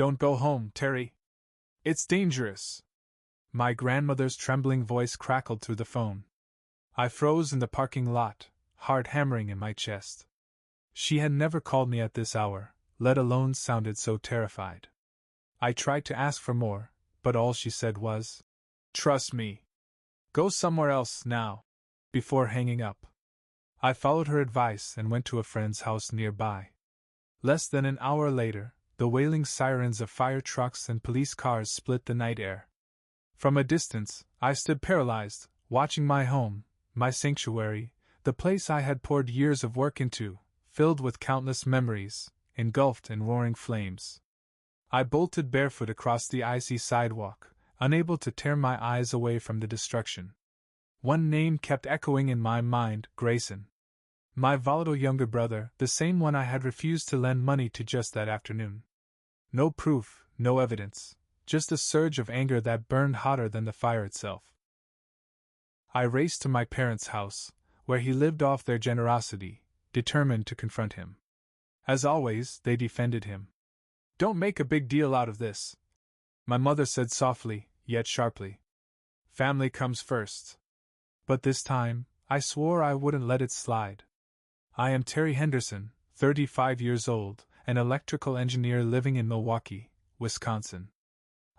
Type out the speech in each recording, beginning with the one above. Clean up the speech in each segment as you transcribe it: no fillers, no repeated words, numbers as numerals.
Don't go home, Terry. It's dangerous. My grandmother's trembling voice crackled through the phone. I froze in the parking lot, heart hammering in my chest. She had never called me at this hour, let alone sounded so terrified. I tried to ask for more, but all she said was, "Trust me. Go somewhere else now," before hanging up. I followed her advice and went to a friend's house nearby. Less than an hour later, the wailing sirens of fire trucks and police cars split the night air. From a distance, I stood paralyzed, watching my home, my sanctuary, the place I had poured years of work into, filled with countless memories, engulfed in roaring flames. I bolted barefoot across the icy sidewalk, unable to tear my eyes away from the destruction. One name kept echoing in my mind: Grayson. My volatile younger brother, the same one I had refused to lend money to just that afternoon. No proof, no evidence, just a surge of anger that burned hotter than the fire itself. I raced to my parents' house, where he lived off their generosity, determined to confront him. As always, they defended him. "Don't make a big deal out of this," my mother said softly, yet sharply. "Family comes first." But this time, I swore I wouldn't let it slide. I am Terry Henderson, 35 years old, an electrical engineer living in Milwaukee, Wisconsin.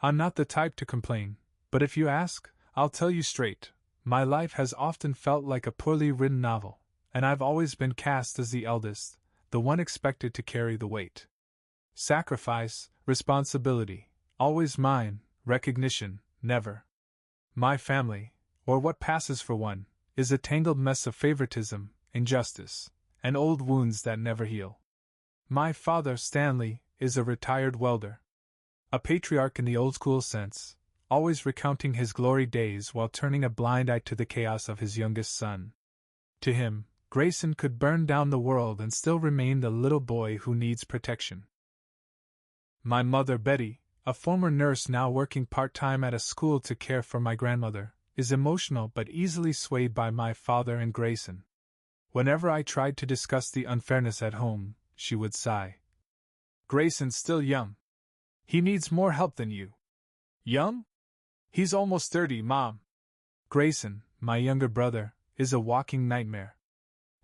I'm not the type to complain, but if you ask, I'll tell you straight, my life has often felt like a poorly written novel, and I've always been cast as the eldest, the one expected to carry the weight. Sacrifice, responsibility, always mine, recognition, never. My family, or what passes for one, is a tangled mess of favoritism, injustice, and old wounds that never heal. My father, Stanley, is a retired welder. A patriarch in the old-school sense, always recounting his glory days while turning a blind eye to the chaos of his youngest son. To him, Grayson could burn down the world and still remain the little boy who needs protection. My mother, Betty, a former nurse now working part-time at a school to care for my grandmother, is emotional but easily swayed by my father and Grayson. Whenever I tried to discuss the unfairness at home, she would sigh. "Grayson's still young. He needs more help than you." "Young? He's almost 30, Mom." Grayson, my younger brother, is a walking nightmare.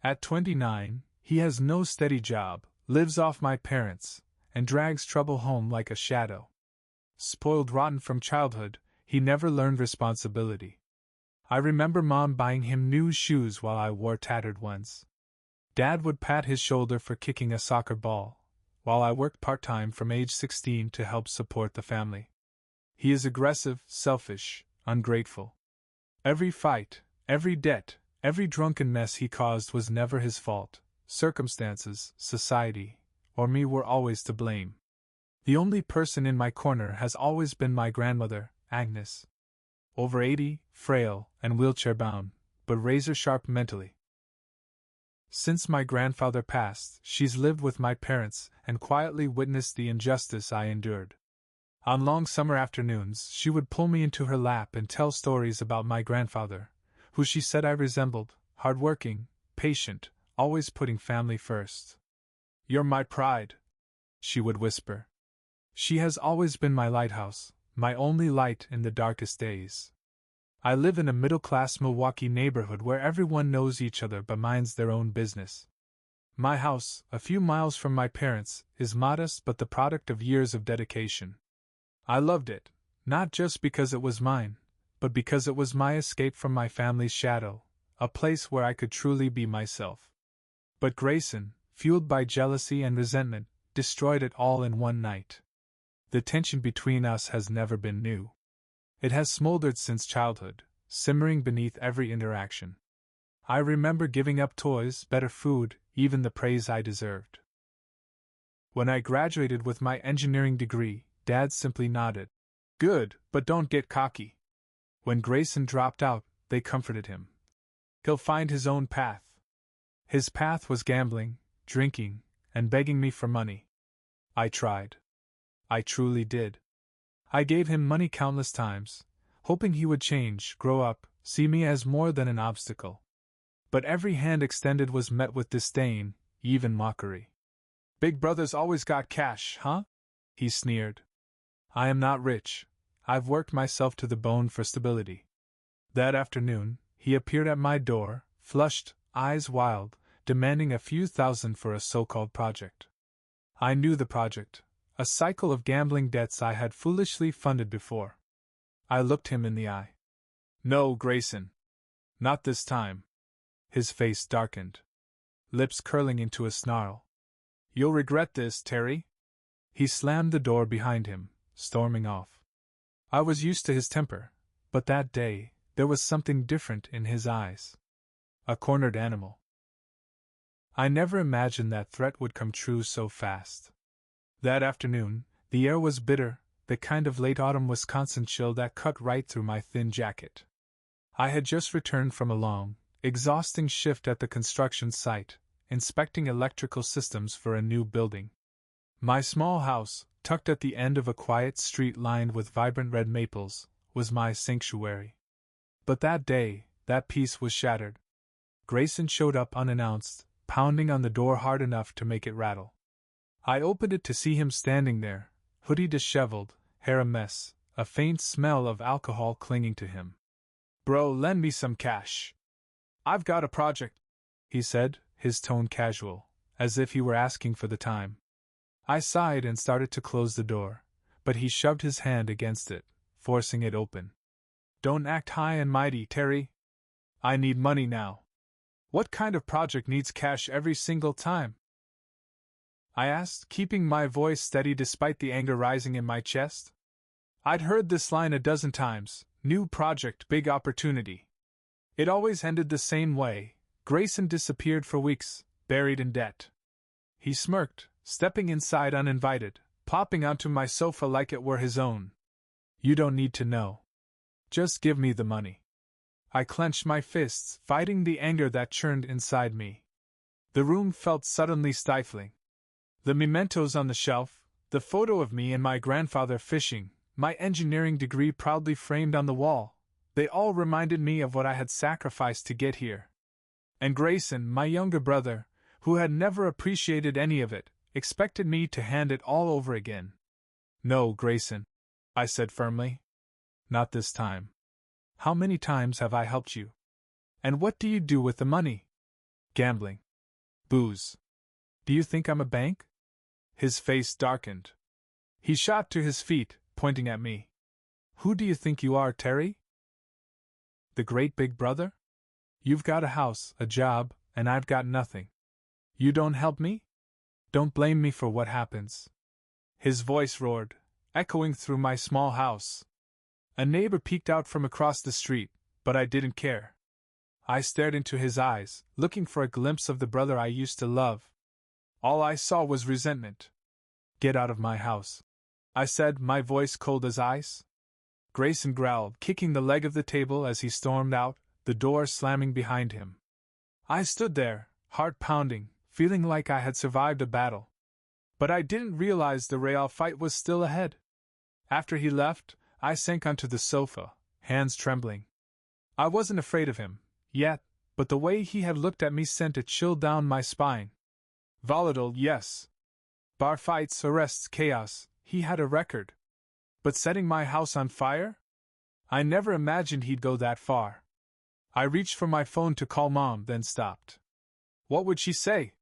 At 29, he has no steady job, lives off my parents, and drags trouble home like a shadow. Spoiled rotten from childhood, he never learned responsibility. I remember Mom buying him new shoes while I wore tattered ones. Dad would pat his shoulder for kicking a soccer ball, while I worked part-time from age 16 to help support the family. He is aggressive, selfish, ungrateful. Every fight, every debt, every drunken mess he caused was never his fault. Circumstances, society, or me were always to blame. The only person in my corner has always been my grandmother, Agnes. Over 80, frail, and wheelchair-bound, but razor-sharp mentally. Since my grandfather passed, she's lived with my parents and quietly witnessed the injustice I endured. On long summer afternoons, she would pull me into her lap and tell stories about my grandfather, who she said I resembled, hard-working, patient, always putting family first. "You're my pride," she would whisper. "She has always been my lighthouse, my only light in the darkest days." I live in a middle-class Milwaukee neighborhood where everyone knows each other but minds their own business. My house, a few miles from my parents', is modest but the product of years of dedication. I loved it, not just because it was mine, but because it was my escape from my family's shadow, a place where I could truly be myself. But Grayson, fueled by jealousy and resentment, destroyed it all in one night. The tension between us has never been new. It has smoldered since childhood, simmering beneath every interaction. I remember giving up toys, better food, even the praise I deserved. When I graduated with my engineering degree, Dad simply nodded. "Good, but don't get cocky." When Grayson dropped out, they comforted him. "He'll find his own path." His path was gambling, drinking, and begging me for money. I tried. I truly did. I gave him money countless times, hoping he would change, grow up, see me as more than an obstacle. But every hand extended was met with disdain, even mockery. "Big brother's always got cash, huh?" he sneered. I am not rich. I've worked myself to the bone for stability. That afternoon, he appeared at my door, flushed, eyes wild, demanding a few thousand for a so-called project. I knew the project, a cycle of gambling debts I had foolishly funded before. I looked him in the eye. No, Grayson. Not this time. His face darkened, lips curling into a snarl. You'll regret this, Terry. He slammed the door behind him, storming off. I was used to his temper, but that day, there was something different in his eyes. A cornered animal. I never imagined that threat would come true so fast. That afternoon, the air was bitter, the kind of late autumn Wisconsin chill that cut right through my thin jacket. I had just returned from a long, exhausting shift at the construction site, inspecting electrical systems for a new building. My small house, tucked at the end of a quiet street lined with vibrant red maples, was my sanctuary. But that day, that peace was shattered. Grayson showed up unannounced, pounding on the door hard enough to make it rattle. I opened it to see him standing there, hoodie disheveled, hair a mess, a faint smell of alcohol clinging to him. Bro, lend me some cash. I've got a project, he said, his tone casual, as if he were asking for the time. I sighed and started to close the door, but he shoved his hand against it, forcing it open. Don't act high and mighty, Terry. I need money now. What kind of project needs cash every single time? I asked, keeping my voice steady despite the anger rising in my chest. I'd heard this line a dozen times, new project, big opportunity. It always ended the same way. Grayson disappeared for weeks, buried in debt. He smirked, stepping inside uninvited, plopping onto my sofa like it were his own. You don't need to know. Just give me the money. I clenched my fists, fighting the anger that churned inside me. The room felt suddenly stifling. The mementos on the shelf, the photo of me and my grandfather fishing, my engineering degree proudly framed on the wall, they all reminded me of what I had sacrificed to get here. And Grayson, my younger brother, who had never appreciated any of it, expected me to hand it all over again. No, Grayson, I said firmly. Not this time. How many times have I helped you? And what do you do with the money? Gambling. Booze. Do you think I'm a bank? His face darkened. He shot to his feet, pointing at me. Who do you think you are, Terry? The great big brother? You've got a house, a job, and I've got nothing. You don't help me? Don't blame me for what happens. His voice roared, echoing through my small house. A neighbor peeked out from across the street, but I didn't care. I stared into his eyes, looking for a glimpse of the brother I used to love. All I saw was resentment. Get out of my house, I said, my voice cold as ice. Grayson growled, kicking the leg of the table as he stormed out, the door slamming behind him. I stood there, heart pounding, feeling like I had survived a battle. But I didn't realize the real fight was still ahead. After he left, I sank onto the sofa, hands trembling. I wasn't afraid of him, yet, but the way he had looked at me sent a chill down my spine. Volatile, yes. Bar fights, arrests, chaos, he had a record. But setting my house on fire? I never imagined he'd go that far. I reached for my phone to call Mom, then stopped. What would she say?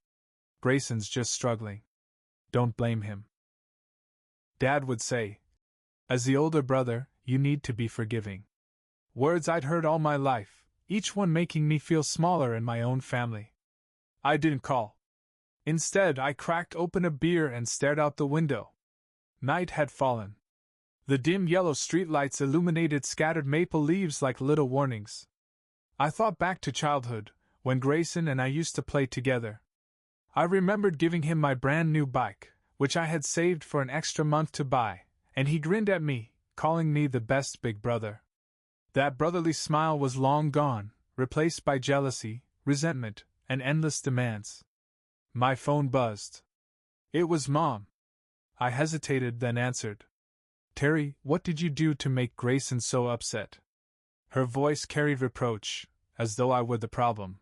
Grayson's just struggling. Don't blame him. Dad would say, as the older brother, you need to be forgiving. Words I'd heard all my life, each one making me feel smaller in my own family. I didn't call. Instead, I cracked open a beer and stared out the window. Night had fallen. The dim yellow streetlights illuminated scattered maple leaves like little warnings. I thought back to childhood, when Grayson and I used to play together. I remembered giving him my brand new bike, which I had saved for an extra month to buy, and he grinned at me, calling me the best big brother. That brotherly smile was long gone, replaced by jealousy, resentment, and endless demands. My phone buzzed. It was Mom. I hesitated, then answered. Terry, what did you do to make Grayson so upset? Her voice carried reproach, as though I were the problem.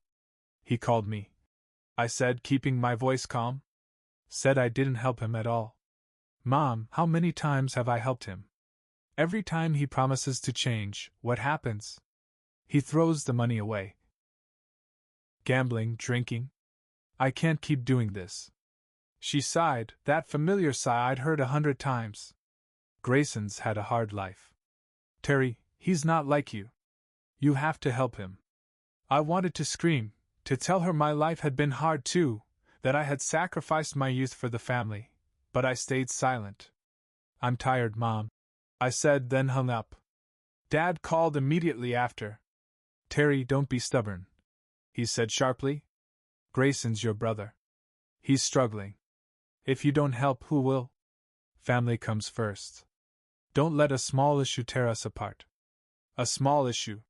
He called me, I said, keeping my voice calm. Said I didn't help him at all. Mom, how many times have I helped him? Every time he promises to change, what happens? He throws the money away. Gambling, drinking. I can't keep doing this. She sighed, that familiar sigh I'd heard 100 times. Grayson's had a hard life. Terry, he's not like you. You have to help him. I wanted to scream, to tell her my life had been hard too, that I had sacrificed my youth for the family, but I stayed silent. I'm tired, Mom, I said, then hung up. Dad called immediately after. Terry, don't be stubborn, he said sharply. Grayson's your brother. He's struggling. If you don't help, who will? Family comes first. Don't let a small issue tear us apart. A small issue.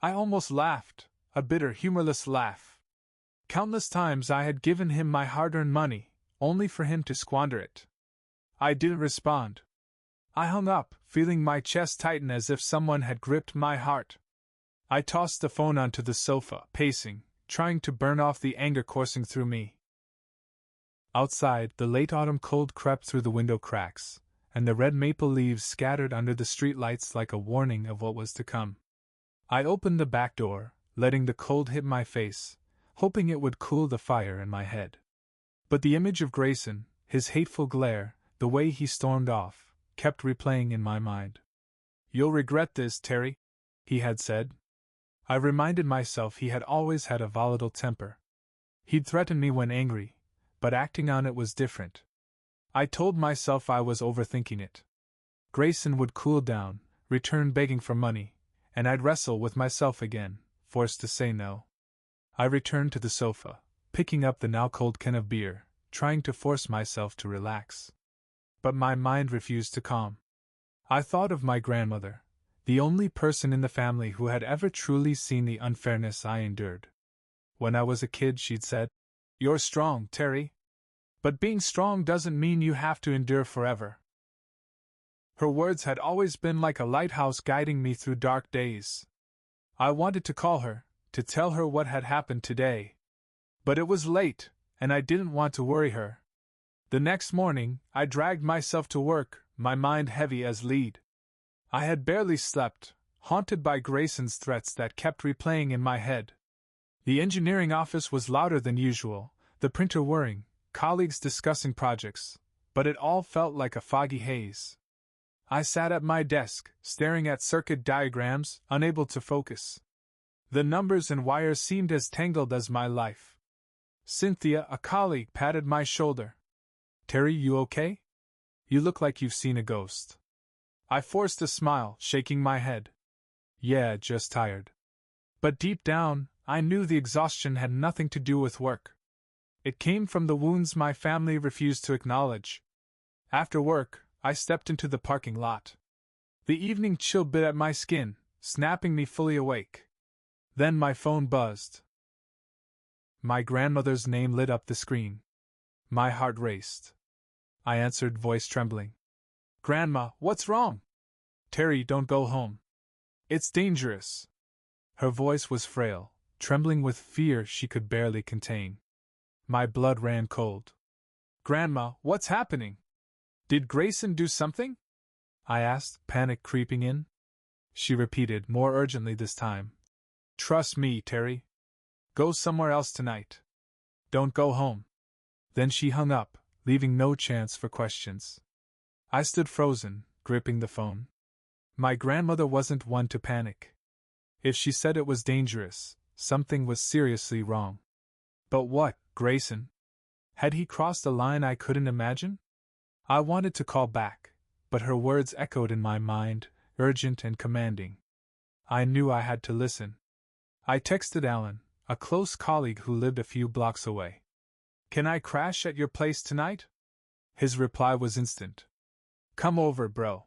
I almost laughed, a bitter, humorless laugh. Countless times I had given him my hard-earned money, only for him to squander it. I didn't respond. I hung up, feeling my chest tighten as if someone had gripped my heart. I tossed the phone onto the sofa, pacing, trying to burn off the anger coursing through me. Outside, the late autumn cold crept through the window cracks, and the red maple leaves scattered under the streetlights like a warning of what was to come. I opened the back door, letting the cold hit my face, hoping it would cool the fire in my head. But the image of Grayson, his hateful glare, the way he stormed off, kept replaying in my mind. You'll regret this, Terry, he had said. I reminded myself he had always had a volatile temper. He'd threaten me when angry, but acting on it was different. I told myself I was overthinking it. Grayson would cool down, return begging for money, and I'd wrestle with myself again, forced to say no. I returned to the sofa, picking up the now cold can of beer, trying to force myself to relax. But my mind refused to calm. I thought of my grandmother, the only person in the family who had ever truly seen the unfairness I endured. When I was a kid, she'd said, "You're strong, Terry. But being strong doesn't mean you have to endure forever." Her words had always been like a lighthouse guiding me through dark days. I wanted to call her, to tell her what had happened today. But it was late, and I didn't want to worry her. The next morning, I dragged myself to work, my mind heavy as lead. I had barely slept, haunted by Grayson's threats that kept replaying in my head. The engineering office was louder than usual, the printer whirring, colleagues discussing projects, but it all felt like a foggy haze. I sat at my desk, staring at circuit diagrams, unable to focus. The numbers and wires seemed as tangled as my life. Cynthia, a colleague, patted my shoulder. "Terry, you okay? You look like you've seen a ghost." I forced a smile, shaking my head. "Yeah, just tired." But deep down, I knew the exhaustion had nothing to do with work. It came from the wounds my family refused to acknowledge. After work, I stepped into the parking lot. The evening chill bit at my skin, snapping me fully awake. Then my phone buzzed. My grandmother's name lit up the screen. My heart raced. I answered, voice trembling. "Grandma, what's wrong?" "Terry, don't go home. It's dangerous." Her voice was frail, trembling with fear she could barely contain. My blood ran cold. "Grandma, what's happening? Did Grayson do something?" I asked, panic creeping in. She repeated, more urgently this time. "Trust me, Terry. Go somewhere else tonight. Don't go home." Then she hung up, leaving no chance for questions. I stood frozen, gripping the phone. My grandmother wasn't one to panic. If she said it was dangerous, something was seriously wrong. But what, Grayson? Had he crossed a line I couldn't imagine? I wanted to call back, but her words echoed in my mind, urgent and commanding. I knew I had to listen. I texted Alan, a close colleague who lived a few blocks away. "Can I crash at your place tonight?" His reply was instant. "Come over, bro.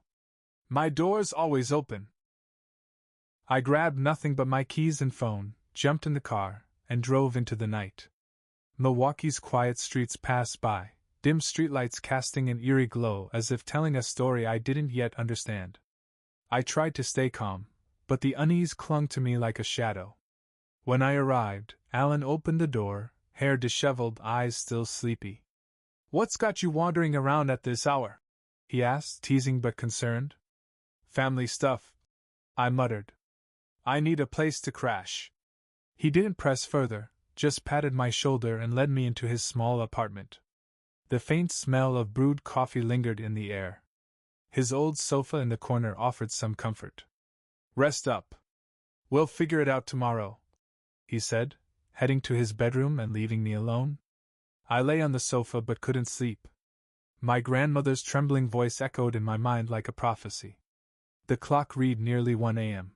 My door's always open." I grabbed nothing but my keys and phone, jumped in the car, and drove into the night. Milwaukee's quiet streets passed by, dim streetlights casting an eerie glow as if telling a story I didn't yet understand. I tried to stay calm, but the unease clung to me like a shadow. When I arrived, Alan opened the door, hair disheveled, eyes still sleepy. "What's got you wandering around at this hour?" he asked, teasing but concerned. Family stuff, I muttered. I need a place to crash. He didn't press further, just patted my shoulder and led me into his small apartment. The faint smell of brewed coffee lingered in the air. His old sofa in the corner offered some comfort. Rest up. We'll figure it out tomorrow, he said, heading to his bedroom and leaving me alone. I lay on the sofa but couldn't sleep. My grandmother's trembling voice echoed in my mind like a prophecy. The clock read nearly 1 a.m.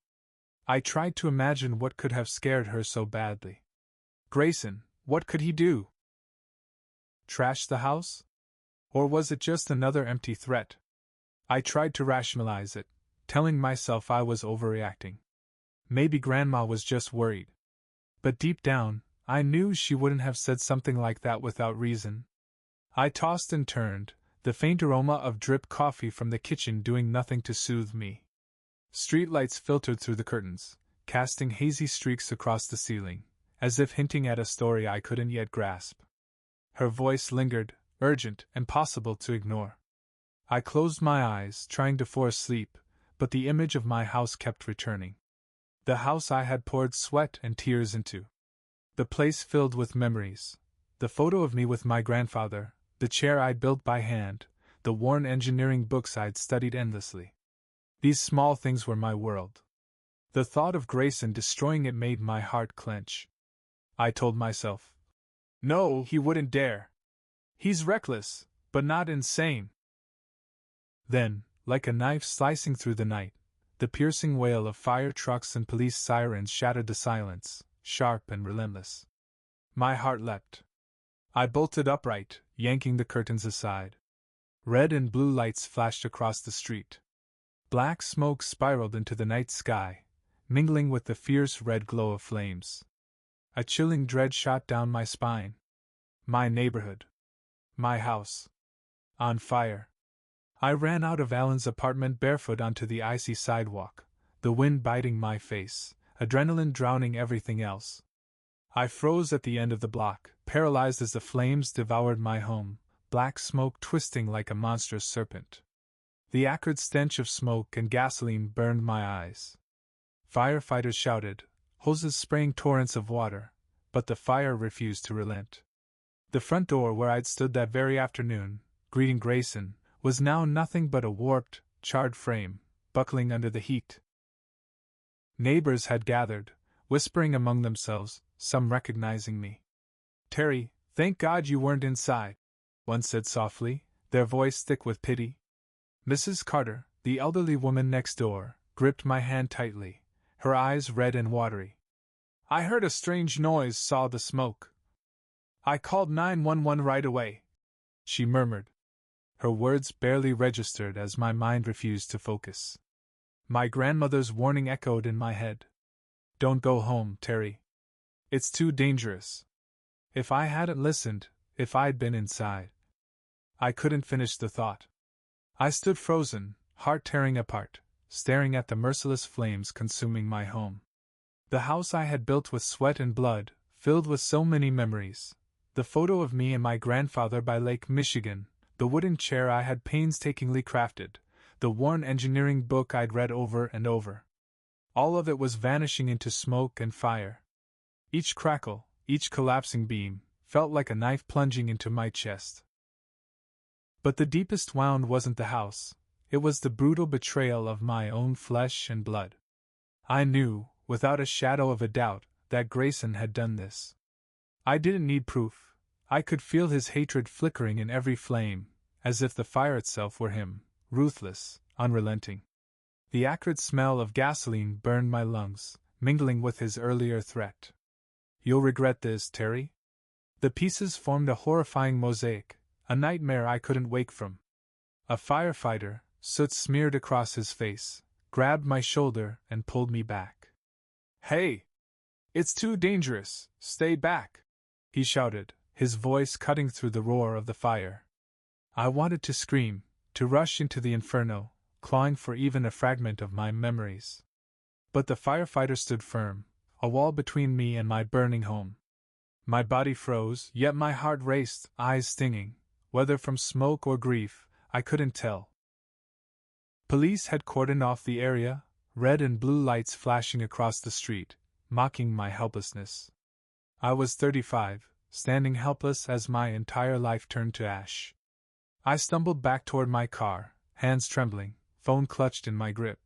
I tried to imagine what could have scared her so badly. Grayson, what could he do? Trash the house? Or was it just another empty threat? I tried to rationalize it, telling myself I was overreacting. Maybe Grandma was just worried. But deep down, I knew she wouldn't have said something like that without reason. I tossed and turned, the faint aroma of drip coffee from the kitchen doing nothing to soothe me. Streetlights filtered through the curtains, casting hazy streaks across the ceiling, as if hinting at a story I couldn't yet grasp. Her voice lingered, urgent and impossible to ignore. I closed my eyes, trying to force sleep, but the image of my house kept returning. The house I had poured sweat and tears into. The place filled with memories. The photo of me with my grandfather, the chair I'd built by hand, the worn engineering books I'd studied endlessly. These small things were my world. The thought of Grayson destroying it made my heart clench. I told myself, no, he wouldn't dare. He's reckless, but not insane. Then, like a knife slicing through the night, the piercing wail of fire trucks and police sirens shattered the silence, sharp and relentless. My heart leapt. I bolted upright, yanking the curtains aside. Red and blue lights flashed across the street. Black smoke spiraled into the night sky, mingling with the fierce red glow of flames. A chilling dread shot down my spine. My neighborhood. My house. On fire. I ran out of Alan's apartment barefoot onto the icy sidewalk, the wind biting my face, adrenaline drowning everything else. I froze at the end of the block, paralyzed as the flames devoured my home, black smoke twisting like a monstrous serpent. The acrid stench of smoke and gasoline burned my eyes. Firefighters shouted, hoses spraying torrents of water, but the fire refused to relent. The front door where I'd stood that very afternoon, greeting Grayson, was now nothing but a warped, charred frame, buckling under the heat. Neighbors had gathered, whispering among themselves, some recognizing me. Terry, thank God you weren't inside, one said softly, their voice thick with pity. Mrs. Carter, the elderly woman next door, gripped my hand tightly, her eyes red and watery. I heard a strange noise, saw the smoke. I called 911 right away, she murmured. Her words barely registered as my mind refused to focus. My grandmother's warning echoed in my head. Don't go home, Terry. It's too dangerous. If I hadn't listened, if I'd been inside. I couldn't finish the thought. I stood frozen, heart tearing apart, staring at the merciless flames consuming my home. The house I had built with sweat and blood, filled with so many memories. The photo of me and my grandfather by Lake Michigan, the wooden chair I had painstakingly crafted, the worn engineering book I'd read over and over. All of it was vanishing into smoke and fire. Each crackle, each collapsing beam, felt like a knife plunging into my chest. But the deepest wound wasn't the house, it was the brutal betrayal of my own flesh and blood. I knew, without a shadow of a doubt, that Grayson had done this. I didn't need proof. I could feel his hatred flickering in every flame, as if the fire itself were him, ruthless, unrelenting. The acrid smell of gasoline burned my lungs, mingling with his earlier threat. You'll regret this, Terry? The pieces formed a horrifying mosaic, a nightmare I couldn't wake from. A firefighter, soot smeared across his face, grabbed my shoulder and pulled me back. Hey! It's too dangerous, stay back! He shouted, his voice cutting through the roar of the fire. I wanted to scream, to rush into the inferno, clawing for even a fragment of my memories. But the firefighter stood firm, a wall between me and my burning home. My body froze, yet my heart raced, eyes stinging. Whether from smoke or grief, I couldn't tell. Police had cordoned off the area, red and blue lights flashing across the street, mocking my helplessness. I was 35, standing helpless as my entire life turned to ash. I stumbled back toward my car, hands trembling, phone clutched in my grip.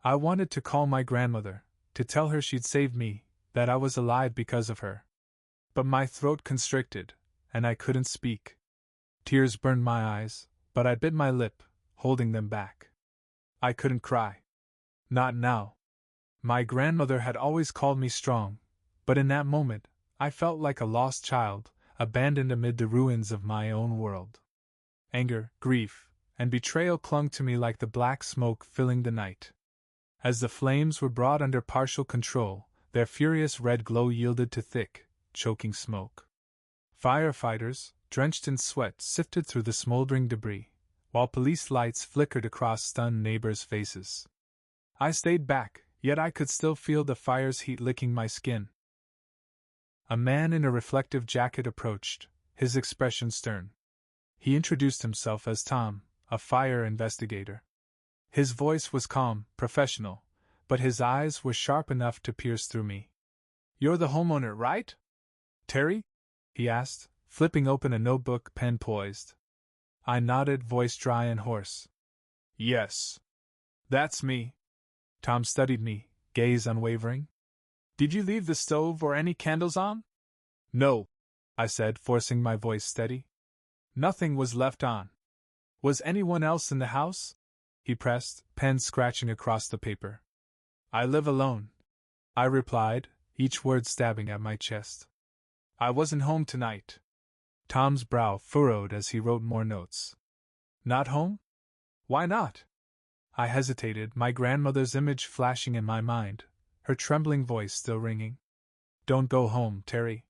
I wanted to call my grandmother, to tell her she'd saved me, that I was alive because of her. But my throat constricted, and I couldn't speak. Tears burned my eyes, but I bit my lip, holding them back. I couldn't cry. Not now. My grandmother had always called me strong, but in that moment, I felt like a lost child, abandoned amid the ruins of my own world. Anger, grief, and betrayal clung to me like the black smoke filling the night. As the flames were brought under partial control, their furious red glow yielded to thick, choking smoke. Firefighters, drenched in sweat, sifted through the smoldering debris, while police lights flickered across stunned neighbors' faces. I stayed back, yet I could still feel the fire's heat licking my skin. A man in a reflective jacket approached, his expression stern. He introduced himself as Tom, a fire investigator. His voice was calm, professional, but his eyes were sharp enough to pierce through me. "You're the homeowner, right? Terry?" he asked, flipping open a notebook, pen poised. I nodded, voice dry and hoarse. "Yes. That's me." Tom studied me, gaze unwavering. "Did you leave the stove or any candles on?" "No," I said, forcing my voice steady. "Nothing was left on." "Was anyone else in the house?" he pressed, pen scratching across the paper. "I live alone," I replied, each word stabbing at my chest. "I wasn't home tonight." Tom's brow furrowed as he wrote more notes. "Not home? Why not?" I hesitated, my grandmother's image flashing in my mind, her trembling voice still ringing. "Don't go home, Terry.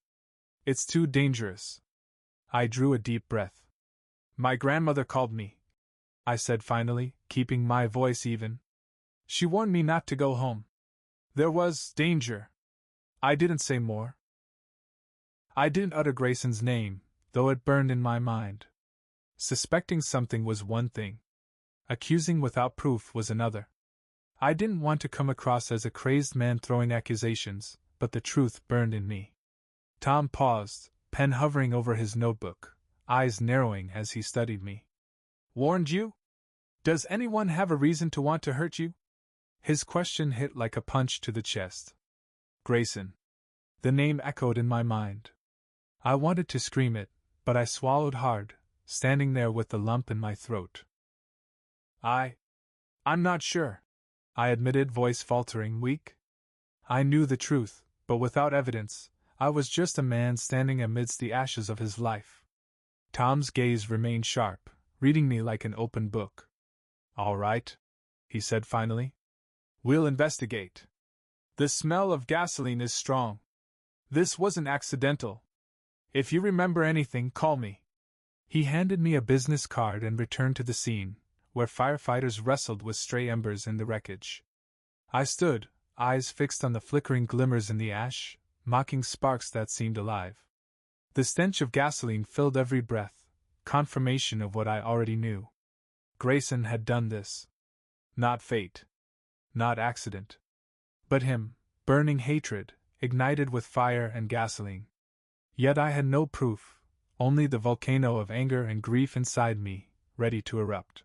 It's too dangerous." I drew a deep breath. "My grandmother called me," I said finally, keeping my voice even. "She warned me not to go home. There was danger." I didn't say more. I didn't utter Grayson's name, though it burned in my mind. Suspecting something was one thing. Accusing without proof was another. I didn't want to come across as a crazed man throwing accusations, but the truth burned in me. Tom paused, pen hovering over his notebook, eyes narrowing as he studied me. "Warned you? Does anyone have a reason to want to hurt you?" His question hit like a punch to the chest. Grayson. The name echoed in my mind. I wanted to scream it, but I swallowed hard, standing there with the lump in my throat. I'm not sure," I admitted, voice faltering, weak. I knew the truth, but without evidence, I was just a man standing amidst the ashes of his life. Tom's gaze remained sharp, reading me like an open book. "All right," he said finally. "We'll investigate. The smell of gasoline is strong. This wasn't accidental. If you remember anything, call me." He handed me a business card and returned to the scene, where firefighters wrestled with stray embers in the wreckage. I stood, eyes fixed on the flickering glimmers in the ash, mocking sparks that seemed alive. The stench of gasoline filled every breath, confirmation of what I already knew. Grayson had done this. Not fate. Not accident. But him, burning hatred, ignited with fire and gasoline. Yet I had no proof, only the volcano of anger and grief inside me, ready to erupt.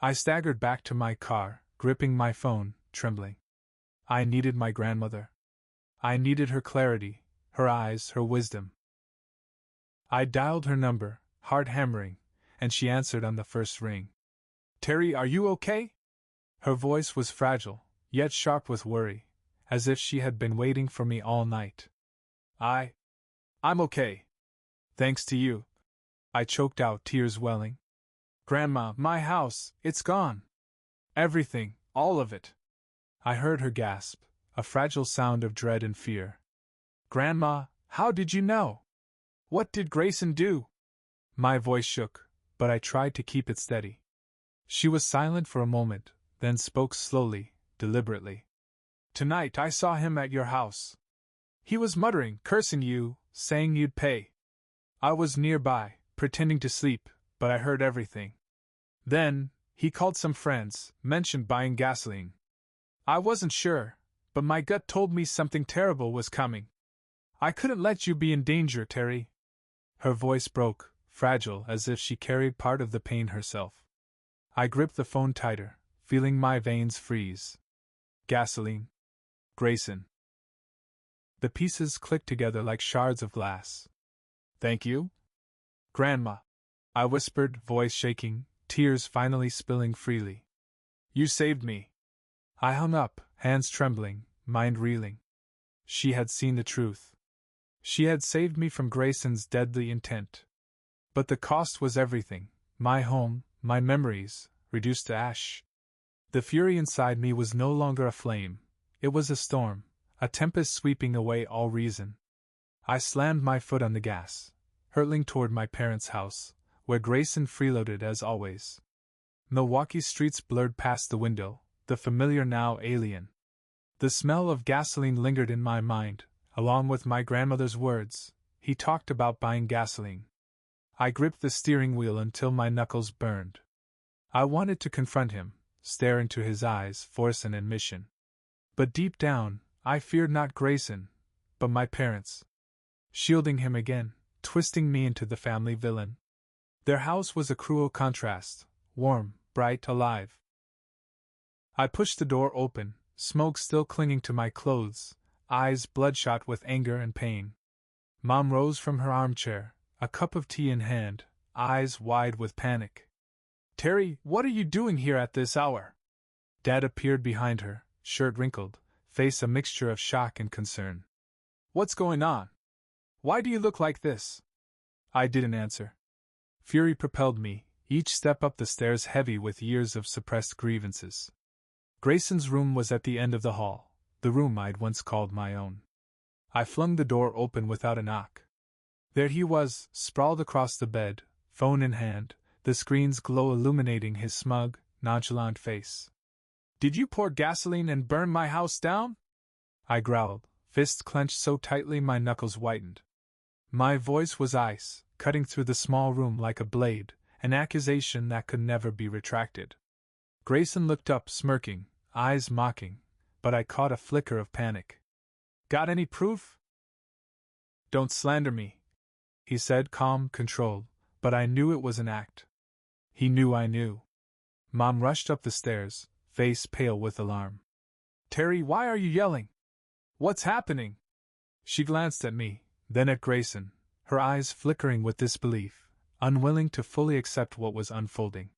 I staggered back to my car, gripping my phone, trembling. I needed my grandmother. I needed her clarity, her eyes, her wisdom. I dialed her number, heart hammering, and she answered on the first ring. "Terry, are you okay?" Her voice was fragile, yet sharp with worry, as if she had been waiting for me all night. I'm okay. Thanks to you." I choked out, tears welling. "Grandma, my house, it's gone. Everything, all of it." I heard her gasp, a fragile sound of dread and fear. "Grandma, how did you know? What did Grayson do?" My voice shook, but I tried to keep it steady. She was silent for a moment, then spoke slowly, deliberately. "Tonight I saw him at your house. He was muttering, cursing you, saying you'd pay. I was nearby, pretending to sleep, but I heard everything. Then, He called some friends, mentioned buying gasoline. I wasn't sure, but my gut told me something terrible was coming. I couldn't let you be in danger, Terry. Her voice broke, fragile as if she carried part of the pain herself. I gripped the phone tighter, feeling my veins freeze. Gasoline. Grayson. The pieces clicked together like shards of glass. Thank you? Grandma. I whispered, voice shaking, tears finally spilling freely. You saved me. I hung up, hands trembling, mind reeling. She had seen the truth. She had saved me from Grayson's deadly intent. But the cost was everything: my home, my memories, reduced to ash. The fury inside me was no longer a flame, it was a storm, a tempest sweeping away all reason. I slammed my foot on the gas, hurtling toward my parents' house, where Grayson freeloaded as always. Milwaukee's streets blurred past the window, the familiar now alien. The smell of gasoline lingered in my mind, along with my grandmother's words. He talked about buying gasoline. I gripped the steering wheel until my knuckles burned. I wanted to confront him, stare into his eyes, force an admission. But deep down, I feared not Grayson, but my parents. Shielding him again, twisting me into the family villain. Their house was a cruel contrast, warm, bright, alive. I pushed the door open, smoke still clinging to my clothes, eyes bloodshot with anger and pain. Mom rose from her armchair, a cup of tea in hand, eyes wide with panic. Terry, what are you doing here at this hour? Dad appeared behind her, shirt wrinkled, face a mixture of shock and concern. What's going on? Why do you look like this? I didn't answer. Fury propelled me, each step up the stairs heavy with years of suppressed grievances. Grayson's room was at the end of the hall, the room I'd once called my own. I flung the door open without a knock. There he was, sprawled across the bed, phone in hand, the screen's glow illuminating his smug, nonchalant face. Did you pour gasoline and burn my house down? I growled, fists clenched so tightly my knuckles whitened. My voice was ice, cutting through the small room like a blade, an accusation that could never be retracted. Grayson looked up, smirking, eyes mocking, but I caught a flicker of panic. Got any proof? Don't slander me, he said, calm, controlled, but I knew it was an act. He knew I knew. Mom rushed up the stairs, face pale with alarm. Terry, why are you yelling? What's happening? She glanced at me, then at Grayson, her eyes flickering with disbelief, unwilling to fully accept what was unfolding.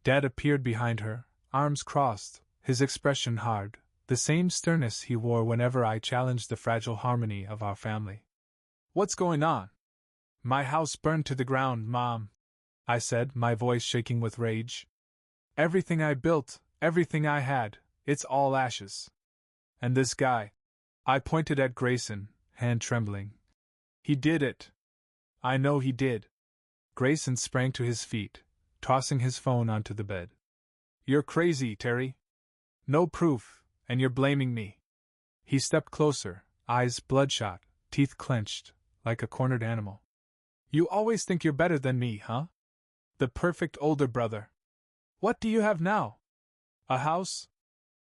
Dad appeared behind her, arms crossed, his expression hard, the same sternness he wore whenever I challenged the fragile harmony of our family. What's going on? My house burned to the ground, Mom, I said, my voice shaking with rage. Everything I built, everything I had, it's all ashes. And this guy? I pointed at Grayson, hand trembling. He did it. I know he did. Grayson sprang to his feet, tossing his phone onto the bed. You're crazy, Terry. No proof, and you're blaming me. He stepped closer, eyes bloodshot, teeth clenched, like a cornered animal. You always think you're better than me, huh? The perfect older brother. What do you have now? A house?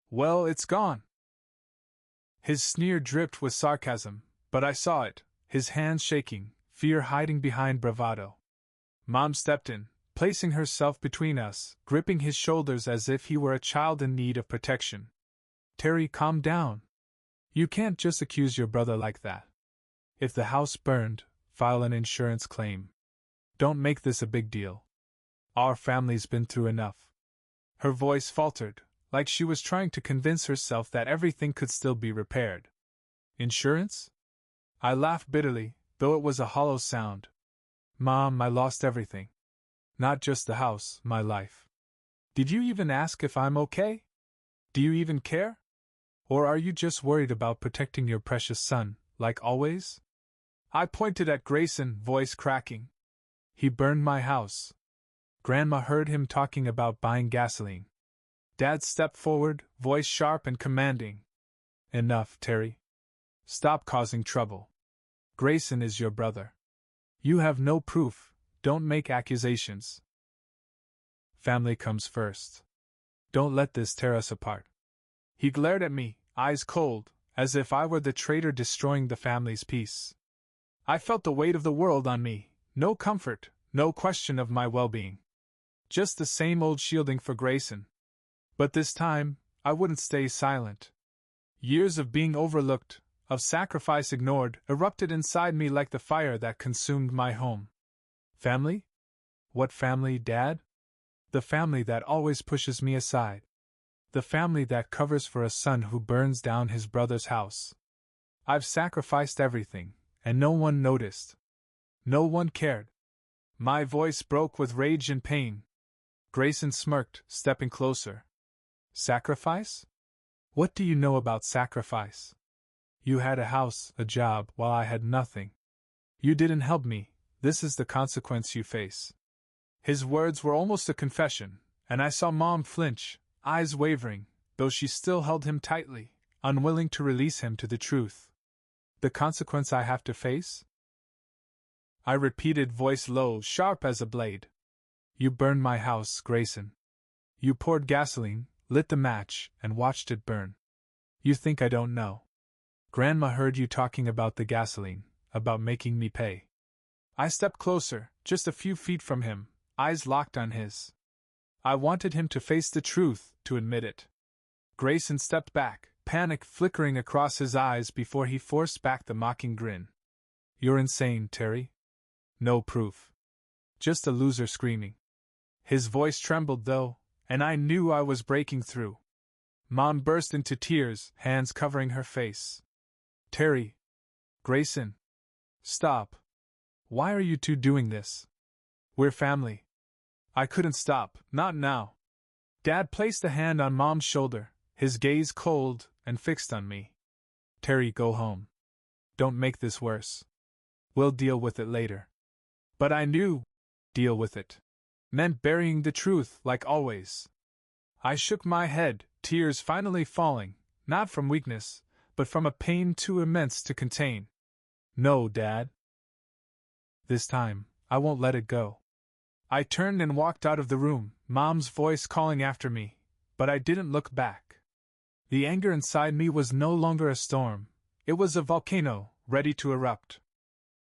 Well, it's gone. His sneer dripped with sarcasm, but I saw it, his hands shaking, fear hiding behind bravado. Mom stepped in, placing herself between us, gripping his shoulders as if he were a child in need of protection. Terry, calm down. You can't just accuse your brother like that. If the house burned, file an insurance claim. Don't make this a big deal. Our family's been through enough. Her voice faltered, like she was trying to convince herself that everything could still be repaired. Insurance? I laughed bitterly, though it was a hollow sound. Mom, I lost everything. Not just the house, my life. Did you even ask if I'm okay? Do you even care? Or are you just worried about protecting your precious son, like always? I pointed at Grayson, voice cracking. He burned my house. Grandma heard him talking about buying gasoline. Dad stepped forward, voice sharp and commanding. Enough, Terry. Stop causing trouble. Grayson is your brother. You have no proof, don't make accusations. Family comes first. Don't let this tear us apart. He glared at me, eyes cold, as if I were the traitor destroying the family's peace. I felt the weight of the world on me, no comfort, no question of my well-being. Just the same old shielding for Grayson. But this time, I wouldn't stay silent. Years of being overlooked, of sacrifice ignored, erupted inside me like the fire that consumed my home. Family? What family, Dad? The family that always pushes me aside. The family that covers for a son who burns down his brother's house. I've sacrificed everything, and no one noticed. No one cared. My voice broke with rage and pain. Grayson smirked, stepping closer. Sacrifice? What do you know about sacrifice? You had a house, a job, while I had nothing. You didn't help me. This is the consequence you face. His words were almost a confession, and I saw Mom flinch, eyes wavering, though she still held him tightly, unwilling to release him to the truth. The consequence I have to face? I repeated, voice low, sharp as a blade. You burned my house, Grayson. You poured gasoline, lit the match, and watched it burn. You think I don't know? Grandma heard you talking about the gasoline, about making me pay. I stepped closer, just a few feet from him, eyes locked on his. I wanted him to face the truth, to admit it. Grayson stepped back, panic flickering across his eyes before he forced back the mocking grin. You're insane, Terry. No proof. Just a loser screaming. His voice trembled though, and I knew I was breaking through. Mom burst into tears, hands covering her face. Terry. Grayson. Stop. Why are you two doing this? We're family. I couldn't stop, not now. Dad placed a hand on Mom's shoulder, his gaze cold and fixed on me. Terry, go home. Don't make this worse. We'll deal with it later. But I knew, deal with it meant burying the truth, like always. I shook my head, tears finally falling, not from weakness, but from a pain too immense to contain. No, Dad. This time, I won't let it go. I turned and walked out of the room, Mom's voice calling after me, but I didn't look back. The anger inside me was no longer a storm, it was a volcano, ready to erupt.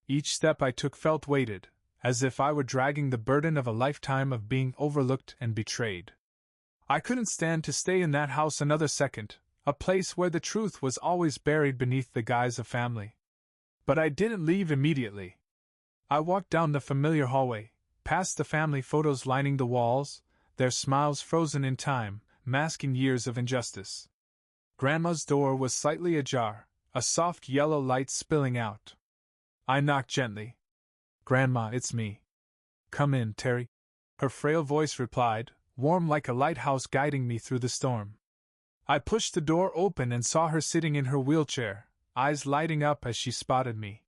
Each step I took felt weighted, as if I were dragging the burden of a lifetime of being overlooked and betrayed. I couldn't stand to stay in that house another second, a place where the truth was always buried beneath the guise of family. But I didn't leave immediately. I walked down the familiar hallway, past the family photos lining the walls, their smiles frozen in time, masking years of injustice. Grandma's door was slightly ajar, a soft yellow light spilling out. I knocked gently. Grandma, it's me. Come in, Terry. Her frail voice replied, warm like a lighthouse guiding me through the storm. I pushed the door open and saw her sitting in her wheelchair, eyes lighting up as she spotted me.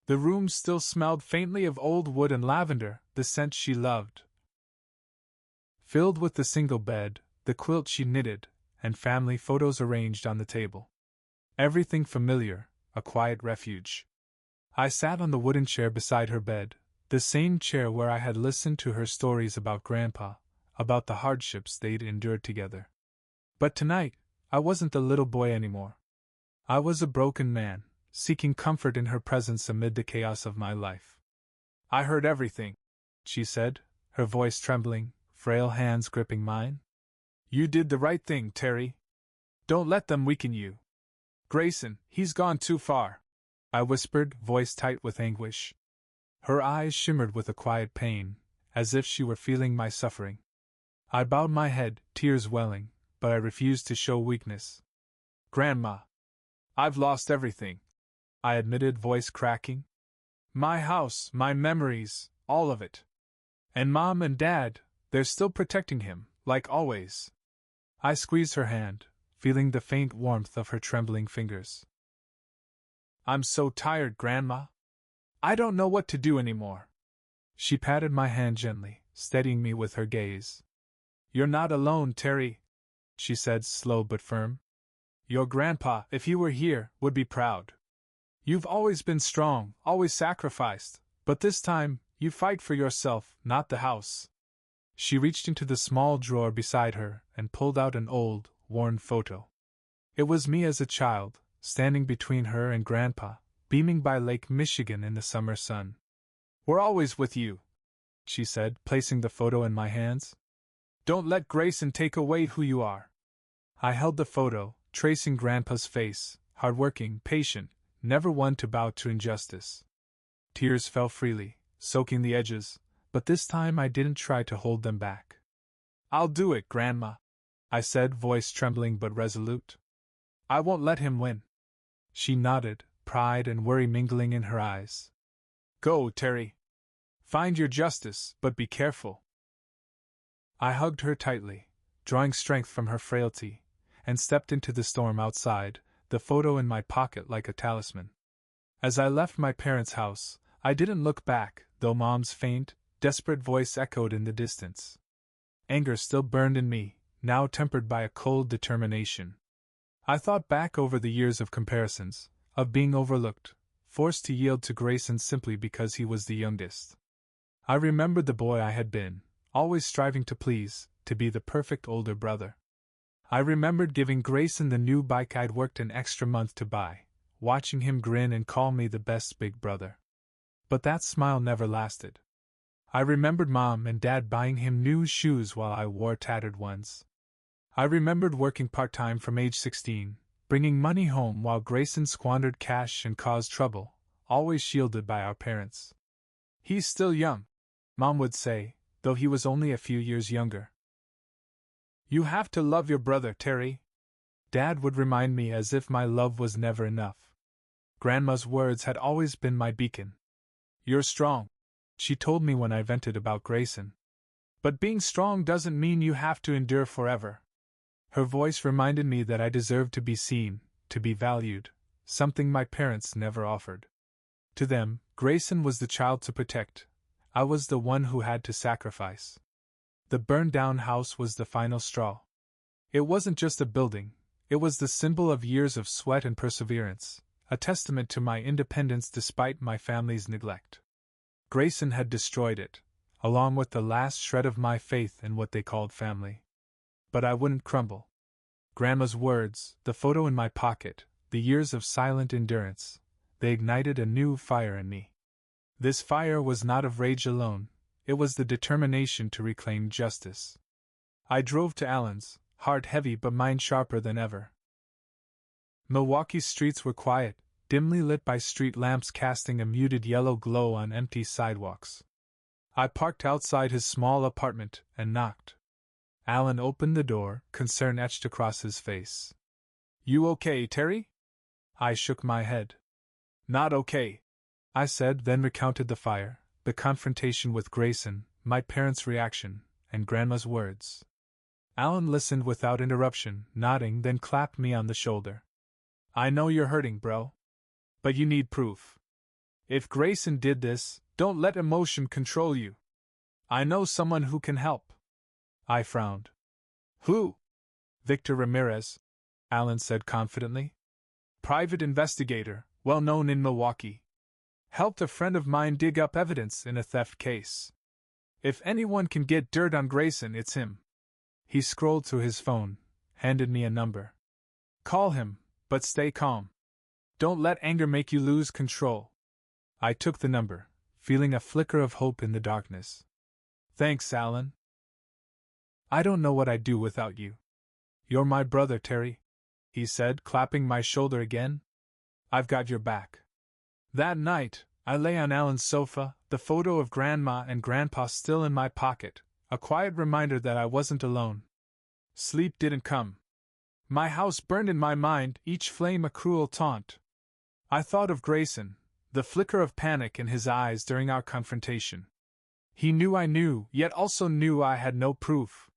The room still smelled faintly of old wood and lavender, the scent she loved. Filled with the single bed, the quilt she knitted, and family photos arranged on the table. Everything familiar, a quiet refuge. I sat on the wooden chair beside her bed, the same chair where I had listened to her stories about Grandpa, about the hardships they'd endured together. But tonight, I wasn't the little boy anymore. I was a broken man, seeking comfort in her presence amid the chaos of my life. I heard everything, she said, her voice trembling, frail hands gripping mine. You did the right thing, Terry. Don't let them weaken you. Grayson, he's gone too far, I whispered, voice tight with anguish. Her eyes shimmered with a quiet pain, as if she were feeling my suffering. I bowed my head, tears welling, but I refused to show weakness. Grandma, I've lost everything, I admitted, voice cracking. My house, my memories, all of it. And Mom and Dad, they're still protecting him, like always. I squeezed her hand, feeling the faint warmth of her trembling fingers. I'm so tired, Grandma. I don't know what to do anymore. She patted my hand gently, steadying me with her gaze. You're not alone, Terry, she said, slow but firm. Your grandpa, if he were here, would be proud. You've always been strong, always sacrificed, but this time, you fight for yourself, not the house. She reached into the small drawer beside her and pulled out an old, worn photo. It was me as a child, standing between her and Grandpa, beaming by Lake Michigan in the summer sun. "We're always with you," she said, placing the photo in my hands. "Don't let Grayson take away who you are." I held the photo, tracing Grandpa's face, hardworking, patient, never one to bow to injustice. Tears fell freely, soaking the edges, but this time I didn't try to hold them back. "I'll do it, Grandma," I said, voice trembling but resolute. "I won't let him win." She nodded, pride and worry mingling in her eyes. "Go, Terry. Find your justice, but be careful." I hugged her tightly, drawing strength from her frailty, and stepped into the storm outside, the photo in my pocket like a talisman. As I left my parents' house, I didn't look back, though Mom's faint, desperate voice echoed in the distance. Anger still burned in me, now tempered by a cold determination. I thought back over the years of comparisons, of being overlooked, forced to yield to Grayson simply because he was the youngest. I remembered the boy I had been, always striving to please, to be the perfect older brother. I remembered giving Grayson the new bike I'd worked an extra month to buy, watching him grin and call me the best big brother. But that smile never lasted. I remembered Mom and Dad buying him new shoes while I wore tattered ones. I remembered working part-time from age 16, bringing money home while Grayson squandered cash and caused trouble, always shielded by our parents. "He's still young," Mom would say, though he was only a few years younger. "You have to love your brother, Terry," Dad would remind me as if my love was never enough. Grandma's words had always been my beacon. "You're strong," she told me when I vented about Grayson. "But being strong doesn't mean you have to endure forever." Her voice reminded me that I deserved to be seen, to be valued, something my parents never offered. To them, Grayson was the child to protect. I was the one who had to sacrifice. The burned-down house was the final straw. It wasn't just a building, it was the symbol of years of sweat and perseverance, a testament to my independence despite my family's neglect. Grayson had destroyed it, along with the last shred of my faith in what they called family. But I wouldn't crumble. Grandma's words, the photo in my pocket, the years of silent endurance, they ignited a new fire in me. This fire was not of rage alone, it was the determination to reclaim justice. I drove to Allen's, heart heavy but mind sharper than ever. Milwaukee's streets were quiet, dimly lit by street lamps casting a muted yellow glow on empty sidewalks. I parked outside his small apartment and knocked. Allen opened the door, concern etched across his face. "You okay, Terry?" I shook my head. "Not okay," I said, then recounted the fire, the confrontation with Grayson, my parents' reaction, and Grandma's words. Allen listened without interruption, nodding, then clapped me on the shoulder. "I know you're hurting, bro. But you need proof. If Grayson did this, don't let emotion control you. I know someone who can help." I frowned. "Who?" "Victor Ramirez," Allen said confidently. "Private investigator, well known in Milwaukee. Helped a friend of mine dig up evidence in a theft case. If anyone can get dirt on Grayson, it's him." He scrolled through his phone, handed me a number. "Call him, but stay calm. Don't let anger make you lose control." I took the number, feeling a flicker of hope in the darkness. "Thanks, Allen. I don't know what I'd do without you. You're my brother, Terry," he said, clapping my shoulder again. "I've got your back." That night, I lay on Allen's sofa, the photo of Grandma and Grandpa still in my pocket, a quiet reminder that I wasn't alone. Sleep didn't come. My house burned in my mind, each flame a cruel taunt. I thought of Grayson, the flicker of panic in his eyes during our confrontation. He knew I knew, yet also knew I had no proof.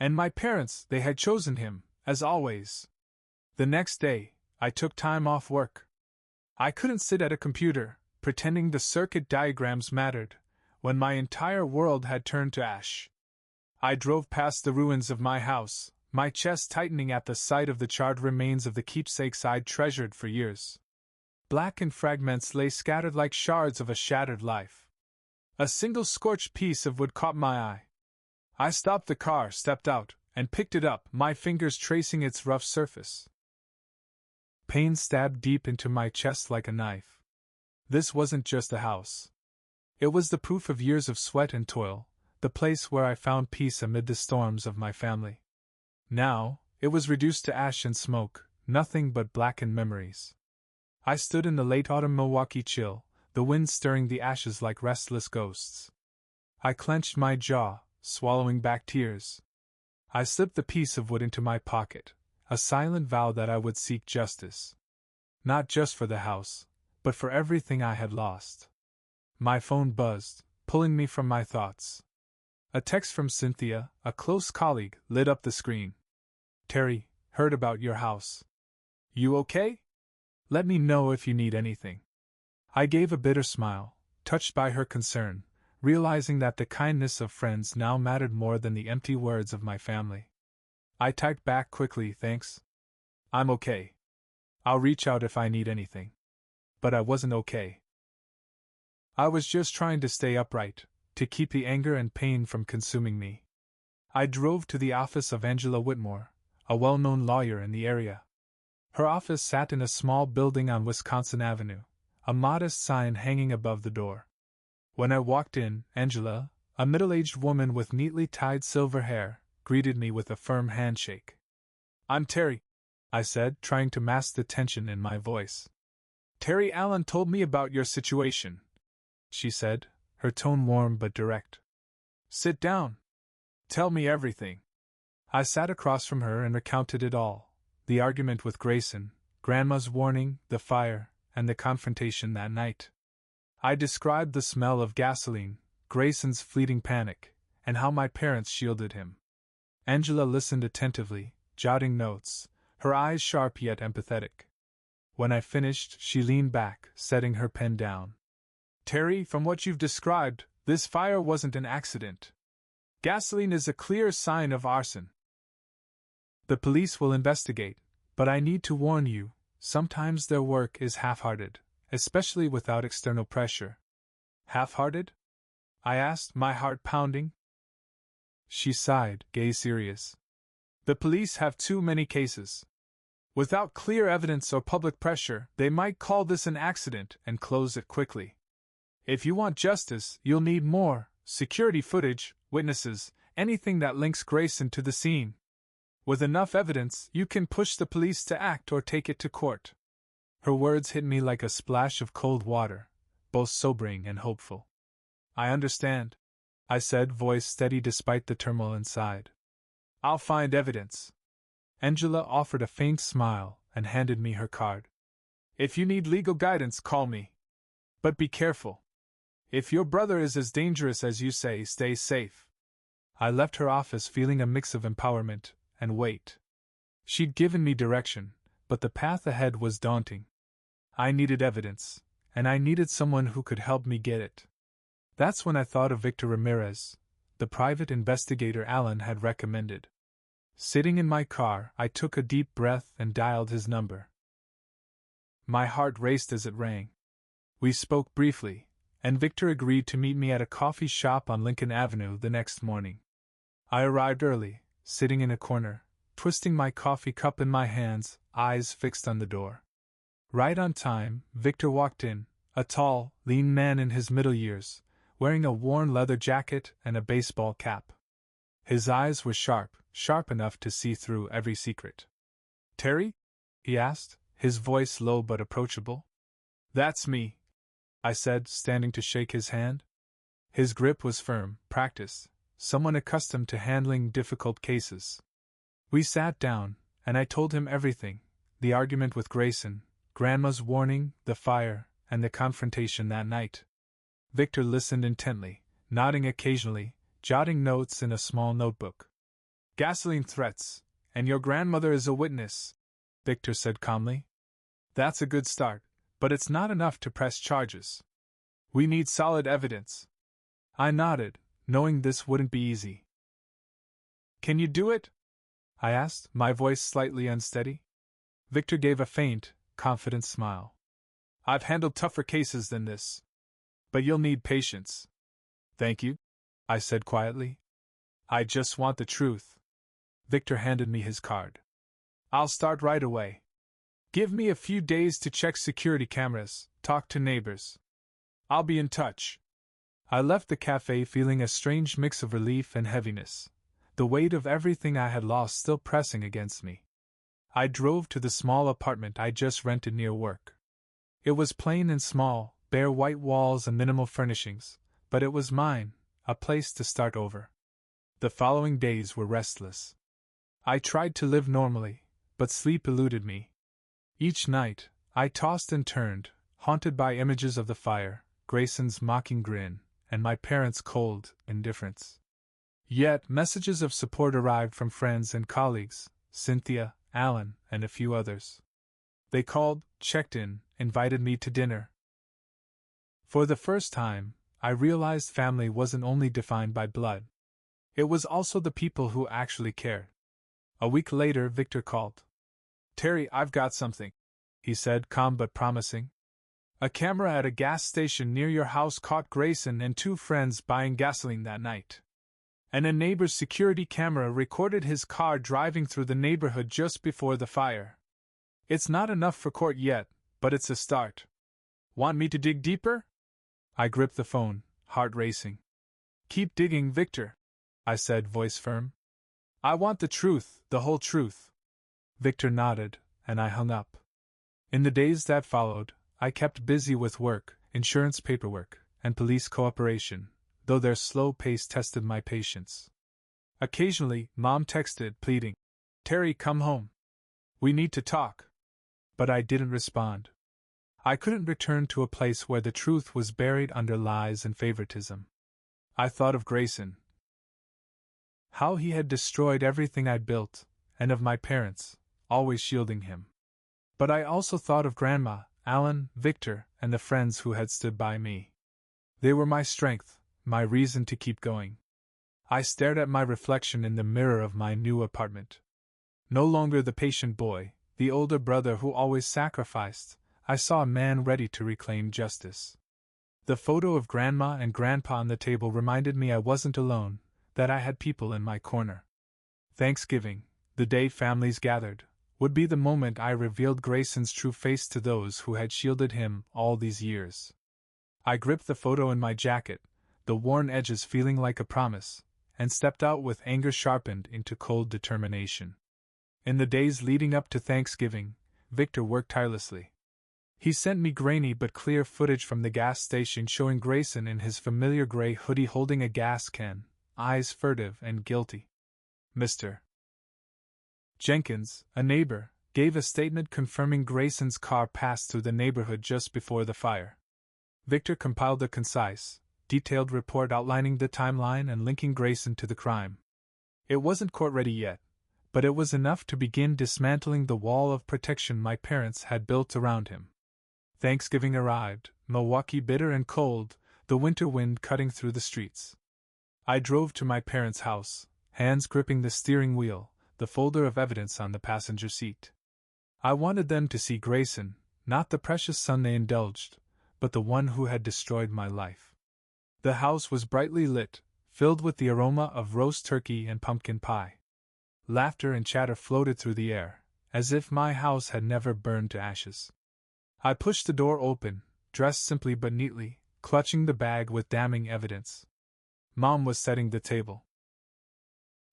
And my parents, they had chosen him, as always. The next day, I took time off work. I couldn't sit at a computer, pretending the circuit diagrams mattered, when my entire world had turned to ash. I drove past the ruins of my house, my chest tightening at the sight of the charred remains of the keepsakes I'd treasured for years. Blackened fragments lay scattered like shards of a shattered life. A single scorched piece of wood caught my eye. I stopped the car, stepped out, and picked it up, my fingers tracing its rough surface. Pain stabbed deep into my chest like a knife. This wasn't just a house. It was the proof of years of sweat and toil, the place where I found peace amid the storms of my family. Now, it was reduced to ash and smoke, nothing but blackened memories. I stood in the late autumn Milwaukee chill, the wind stirring the ashes like restless ghosts. I clenched my jaw, swallowing back tears. I slipped the piece of wood into my pocket, a silent vow that I would seek justice. Not just for the house, but for everything I had lost. My phone buzzed, pulling me from my thoughts. A text from Cynthia, a close colleague, lit up the screen. Terry, heard about your house. You okay? Let me know if you need anything. I gave a bitter smile, touched by her concern, realizing that the kindness of friends now mattered more than the empty words of my family. I typed back quickly, thanks. I'm okay. I'll reach out if I need anything. But I wasn't okay. I was just trying to stay upright, to keep the anger and pain from consuming me. I drove to the office of Angela Whitmore, a well-known lawyer in the area. Her office sat in a small building on Wisconsin Avenue, a modest sign hanging above the door. When I walked in, Angela, a middle-aged woman with neatly tied silver hair, greeted me with a firm handshake. I'm Terry, I said, trying to mask the tension in my voice. Terry Allen told me about your situation, she said, her tone warm but direct. Sit down. Tell me everything. I sat across from her and recounted it all. The argument with Grayson, Grandma's warning, the fire, and the confrontation that night. I described the smell of gasoline, Grayson's fleeting panic, and how my parents shielded him. Angela listened attentively, jotting notes, her eyes sharp yet empathetic. When I finished, she leaned back, setting her pen down. Terry, from what you've described, this fire wasn't an accident. Gasoline is a clear sign of arson. The police will investigate, but I need to warn you, sometimes their work is half-hearted, especially without external pressure. Half-hearted? I asked, my heart pounding. She sighed, gaze serious. The police have too many cases. Without clear evidence or public pressure, they might call this an accident and close it quickly. If you want justice, you'll need more security footage, witnesses, anything that links Grayson to the scene. With enough evidence, you can push the police to act or take it to court. Her words hit me like a splash of cold water, both sobering and hopeful. I understand, I said, voice steady despite the turmoil inside. I'll find evidence. Angela offered a faint smile and handed me her card. If you need legal guidance, call me. But be careful. If your brother is as dangerous as you say, stay safe. I left her office feeling a mix of empowerment and weight. She'd given me direction, but the path ahead was daunting. I needed evidence, and I needed someone who could help me get it. That's when I thought of Victor Ramirez, the private investigator Allen had recommended. Sitting in my car, I took a deep breath and dialed his number. My heart raced as it rang. We spoke briefly, and Victor agreed to meet me at a coffee shop on Lincoln Avenue the next morning. I arrived early, sitting in a corner, twisting my coffee cup in my hands, eyes fixed on the door. Right on time, Victor walked in, a tall, lean man in his middle years, wearing a worn leather jacket and a baseball cap. His eyes were sharp enough to see through every secret. Terry? He asked, his voice low but approachable. That's me, I said, standing to shake his hand. His grip was firm, practiced, someone accustomed to handling difficult cases. We sat down, and I told him everything, the argument with Grayson, Grandma's warning, the fire, and the confrontation that night. Victor listened intently, nodding occasionally, jotting notes in a small notebook. Gasoline threats, and your grandmother is a witness, Victor said calmly. That's a good start, but it's not enough to press charges. We need solid evidence. I nodded, knowing this wouldn't be easy. Can you do it? I asked, my voice slightly unsteady. Victor gave a faint, confident smile. I've handled tougher cases than this. But you'll need patience. Thank you, I said quietly. I just want the truth. Victor handed me his card. I'll start right away. Give me a few days to check security cameras, talk to neighbors. I'll be in touch. I left the cafe feeling a strange mix of relief and heaviness, the weight of everything I had lost still pressing against me. I drove to the small apartment I just rented near work. It was plain and small, bare white walls and minimal furnishings, but it was mine, a place to start over. The following days were restless. I tried to live normally, but sleep eluded me. Each night, I tossed and turned, haunted by images of the fire, Grayson's mocking grin, and my parents' cold indifference. Yet, messages of support arrived from friends and colleagues, Cynthia, Alan, and a few others. They called, checked in, invited me to dinner. For the first time, I realized family wasn't only defined by blood. It was also the people who actually cared. A week later, Victor called. Terry, I've got something, he said, calm but promising. A camera at a gas station near your house caught Grayson and two friends buying gasoline that night. And a neighbor's security camera recorded his car driving through the neighborhood just before the fire. It's not enough for court yet, but it's a start. Want me to dig deeper? I gripped the phone, heart racing. Keep digging, Victor, I said, voice firm. I want the truth, the whole truth. Victor nodded, and I hung up. In the days that followed, I kept busy with work, insurance paperwork, and police cooperation, though their slow pace tested my patience. Occasionally, Mom texted, pleading, Terry, come home. We need to talk. But I didn't respond. I couldn't return to a place where the truth was buried under lies and favoritism. I thought of Grayson. How he had destroyed everything I'd built, and of my parents, always shielding him. But I also thought of Grandma, Alan, Victor, and the friends who had stood by me. They were my strength, my reason to keep going. I stared at my reflection in the mirror of my new apartment. No longer the patient boy, the older brother who always sacrificed, I saw a man ready to reclaim justice. The photo of Grandma and Grandpa on the table reminded me I wasn't alone, that I had people in my corner. Thanksgiving, the day families gathered, would be the moment I revealed Grayson's true face to those who had shielded him all these years. I gripped the photo in my jacket, the worn edges feeling like a promise, and stepped out with anger sharpened into cold determination. In the days leading up to Thanksgiving, Victor worked tirelessly. He sent me grainy but clear footage from the gas station showing Grayson in his familiar gray hoodie holding a gas can, eyes furtive and guilty. Mr. Jenkins, a neighbor, gave a statement confirming Grayson's car passed through the neighborhood just before the fire. Victor compiled a concise, detailed report outlining the timeline and linking Grayson to the crime. It wasn't court-ready yet, but it was enough to begin dismantling the wall of protection my parents had built around him. Thanksgiving arrived, Milwaukee bitter and cold, the winter wind cutting through the streets. I drove to my parents' house, hands gripping the steering wheel, the folder of evidence on the passenger seat. I wanted them to see Grayson, not the precious son they indulged, but the one who had destroyed my life. The house was brightly lit, filled with the aroma of roast turkey and pumpkin pie. Laughter and chatter floated through the air, as if my house had never burned to ashes. I pushed the door open, dressed simply but neatly, clutching the bag with damning evidence. Mom was setting the table.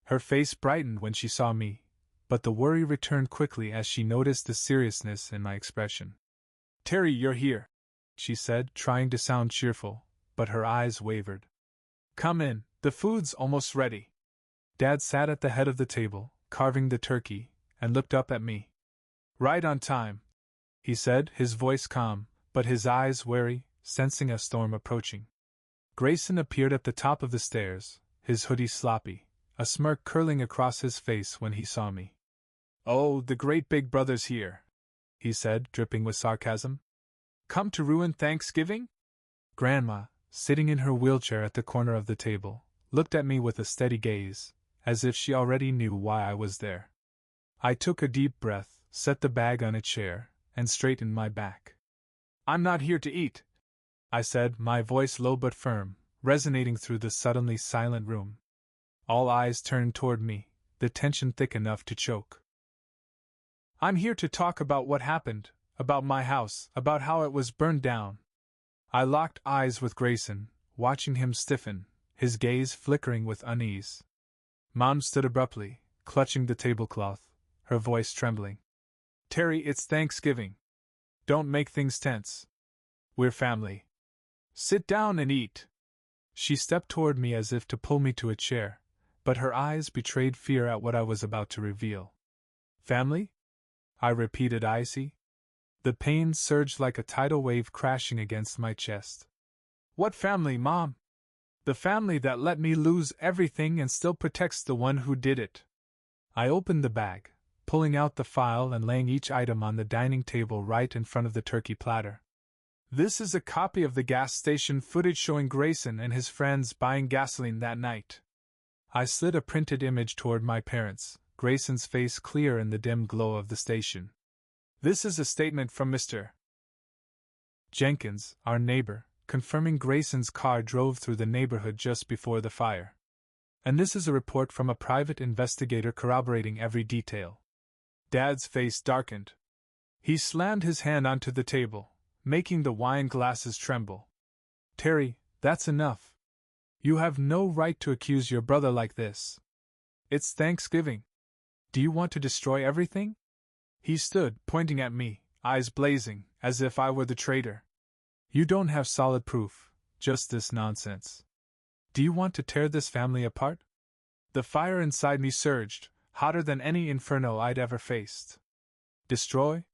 Her face brightened when she saw me, but the worry returned quickly as she noticed the seriousness in my expression. Terry, you're here, she said, trying to sound cheerful, but her eyes wavered. Come in, the food's almost ready. Dad sat at the head of the table, carving the turkey, and looked up at me. Right on time, he said, his voice calm, but his eyes wary, sensing a storm approaching. Grayson appeared at the top of the stairs, his hoodie sloppy, a smirk curling across his face when he saw me. Oh, the great big brother's here, he said, dripping with sarcasm. Come to ruin Thanksgiving? Grandma, sitting in her wheelchair at the corner of the table, looked at me with a steady gaze, as if she already knew why I was there. I took a deep breath, set the bag on a chair, and straightened my back. I'm not here to eat, I said, my voice low but firm, resonating through the suddenly silent room. All eyes turned toward me, the tension thick enough to choke. I'm here to talk about what happened, about my house, about how it was burned down. I locked eyes with Grayson, watching him stiffen, his gaze flickering with unease. Mom stood abruptly, clutching the tablecloth, her voice trembling. Terry, it's Thanksgiving. Don't make things tense. We're family. Sit down and eat. She stepped toward me as if to pull me to a chair, but her eyes betrayed fear at what I was about to reveal. Family? I repeated icy. The pain surged like a tidal wave crashing against my chest. What family, Mom? The family that let me lose everything and still protects the one who did it. I opened the bag, pulling out the file and laying each item on the dining table right in front of the turkey platter. This is a copy of the gas station footage showing Grayson and his friends buying gasoline that night. I slid a printed image toward my parents, Grayson's face clear in the dim glow of the station. This is a statement from Mr. Jenkins, our neighbor, confirming Grayson's car drove through the neighborhood just before the fire. And this is a report from a private investigator corroborating every detail. Dad's face darkened. He slammed his hand onto the table, making the wine glasses tremble. Terry, that's enough. You have no right to accuse your brother like this. It's Thanksgiving. Do you want to destroy everything? He stood, pointing at me, eyes blazing, as if I were the traitor. You don't have solid proof, just this nonsense. Do you want to tear this family apart? The fire inside me surged, hotter than any inferno I'd ever faced. Destroy?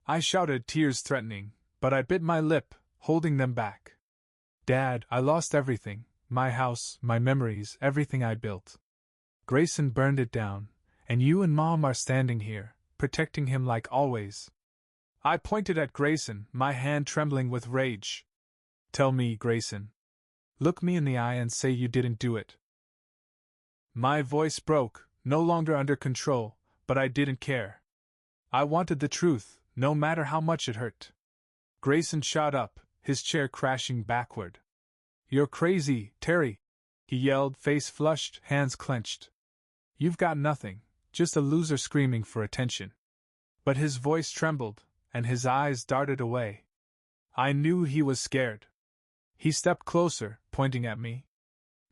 I shouted, tears threatening, but I bit my lip, holding them back. Dad, I lost everything, my house, my memories, everything I built. Grayson burned it down, and you and Mom are standing here, protecting him like always. I pointed at Grayson, my hand trembling with rage. Tell me, Grayson. Look me in the eye and say you didn't do it. My voice broke, no longer under control, but I didn't care. I wanted the truth, no matter how much it hurt. Grayson shot up, his chair crashing backward. You're crazy, Terry, he yelled, face flushed, hands clenched. You've got nothing, just a loser screaming for attention. But his voice trembled, and his eyes darted away. I knew he was scared. He stepped closer, pointing at me.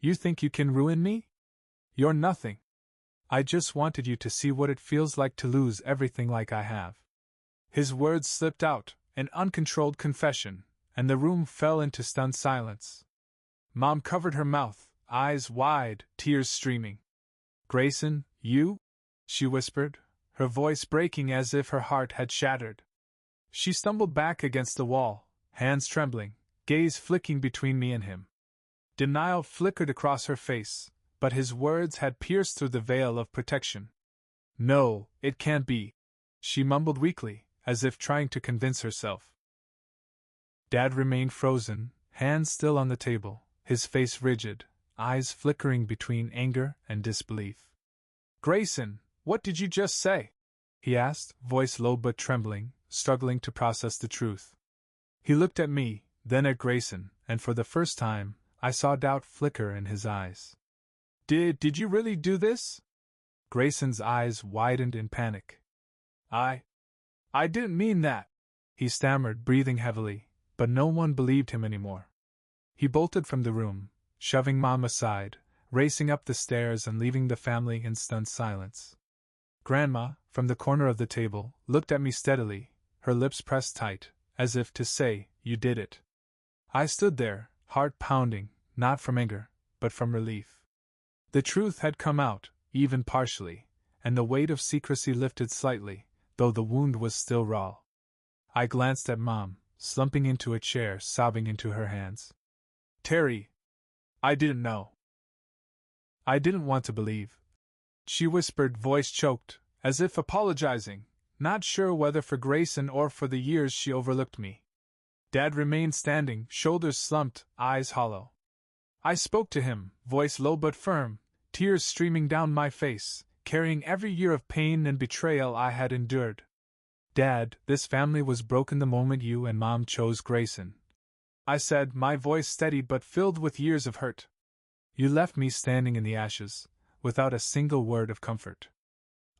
You think you can ruin me? You're nothing. I just wanted you to see what it feels like to lose everything like I have. His words slipped out, an uncontrolled confession, and the room fell into stunned silence. Mom covered her mouth, eyes wide, tears streaming. Grayson, you? She whispered, her voice breaking as if her heart had shattered. She stumbled back against the wall, hands trembling, gaze flicking between me and him. Denial flickered across her face, but his words had pierced through the veil of protection. No, it can't be, she mumbled weakly, as if trying to convince herself. Dad remained frozen, hands still on the table, his face rigid, eyes flickering between anger and disbelief. Grayson, what did you just say? He asked, voice low but trembling, struggling to process the truth. He looked at me, then at Grayson, and for the first time, I saw doubt flicker in his eyes. Did you really do this? Grayson's eyes widened in panic. I didn't mean that, he stammered, breathing heavily, but no one believed him anymore. He bolted from the room, shoving Mom aside, racing up the stairs and leaving the family in stunned silence. Grandma, from the corner of the table, looked at me steadily, her lips pressed tight, as if to say, "You did it." I stood there, heart pounding, not from anger, but from relief. The truth had come out, even partially, and the weight of secrecy lifted slightly, though the wound was still raw. I glanced at Mom, slumping into a chair, sobbing into her hands. Terry, I didn't know. I didn't want to believe. She whispered, voice choked, as if apologizing, not sure whether for Grayson or for the years she overlooked me. Dad remained standing, shoulders slumped, eyes hollow. I spoke to him, voice low but firm, tears streaming down my face, carrying every year of pain and betrayal I had endured. Dad, this family was broken the moment you and Mom chose Grayson. I said, my voice steady but filled with years of hurt. You left me standing in the ashes, without a single word of comfort.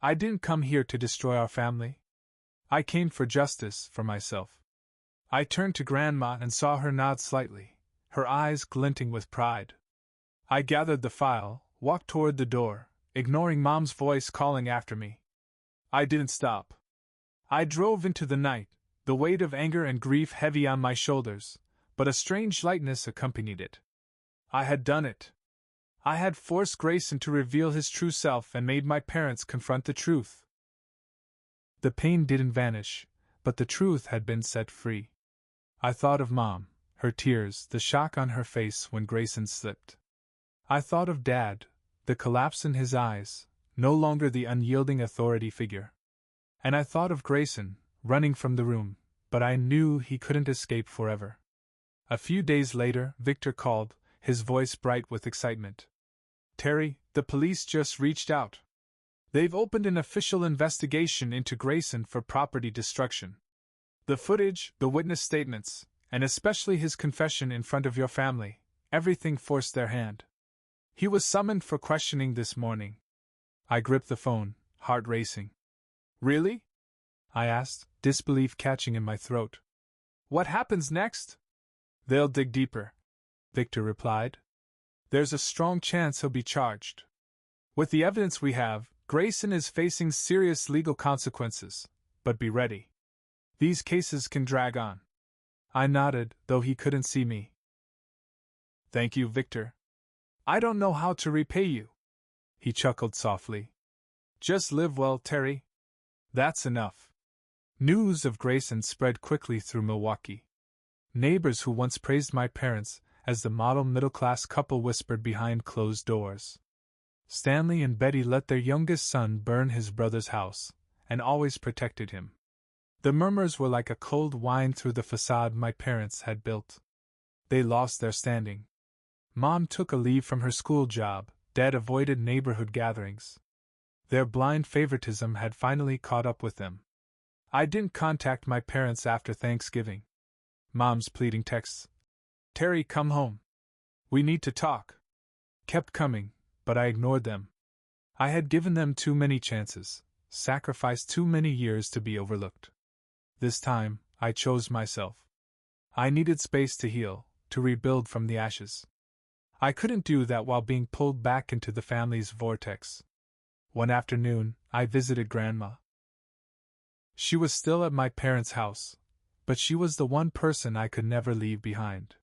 I didn't come here to destroy our family. I came for justice for myself. I turned to Grandma and saw her nod slightly, her eyes glinting with pride. I gathered the file, walked toward the door, ignoring Mom's voice calling after me. I didn't stop. I drove into the night, the weight of anger and grief heavy on my shoulders, but a strange lightness accompanied it. I had done it. I had forced Grayson to reveal his true self and made my parents confront the truth. The pain didn't vanish, but the truth had been set free. I thought of Mom, her tears, the shock on her face when Grayson slipped. I thought of Dad, the collapse in his eyes, no longer the unyielding authority figure. And I thought of Grayson, running from the room, but I knew he couldn't escape forever. A few days later, Victor called, his voice bright with excitement. Terry, the police just reached out. They've opened an official investigation into Grayson for property destruction. The footage, the witness statements, and especially his confession in front of your family, everything forced their hand. He was summoned for questioning this morning. I gripped the phone, heart racing. Really? I asked, disbelief catching in my throat. What happens next? They'll dig deeper, Victor replied. There's a strong chance he'll be charged. With the evidence we have, Grayson is facing serious legal consequences, but be ready. These cases can drag on. I nodded, though he couldn't see me. Thank you, Victor. I don't know how to repay you. He chuckled softly. Just live well, Terry. That's enough. News of Grayson spread quickly through Milwaukee. Neighbors who once praised my parents as the model middle-class couple whispered behind closed doors. Stanley and Betty let their youngest son burn his brother's house, and always protected him. The murmurs were like a cold wind through the facade my parents had built. They lost their standing. Mom took a leave from her school job, Dad avoided neighborhood gatherings. Their blind favoritism had finally caught up with them. I didn't contact my parents after Thanksgiving. Mom's pleading texts, Terry, come home. We need to talk, kept coming, but I ignored them. I had given them too many chances, sacrificed too many years to be overlooked. This time, I chose myself. I needed space to heal, to rebuild from the ashes. I couldn't do that while being pulled back into the family's vortex. One afternoon, I visited Grandma. She was still at my parents' house, but she was the one person I could never leave behind.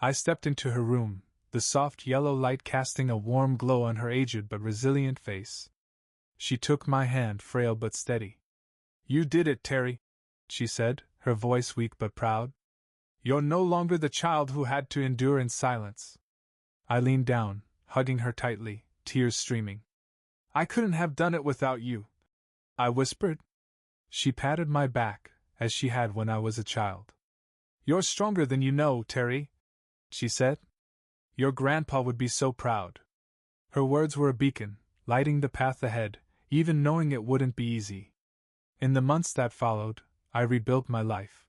I stepped into her room, the soft yellow light casting a warm glow on her aged but resilient face. She took my hand, frail but steady. You did it, Terry, she said, her voice weak but proud. You're no longer the child who had to endure in silence. I leaned down, hugging her tightly, tears streaming. I couldn't have done it without you, I whispered. She patted my back, as she had when I was a child. You're stronger than you know, Terry, she said. Your grandpa would be so proud. Her words were a beacon, lighting the path ahead, even knowing it wouldn't be easy. In the months that followed, I rebuilt my life.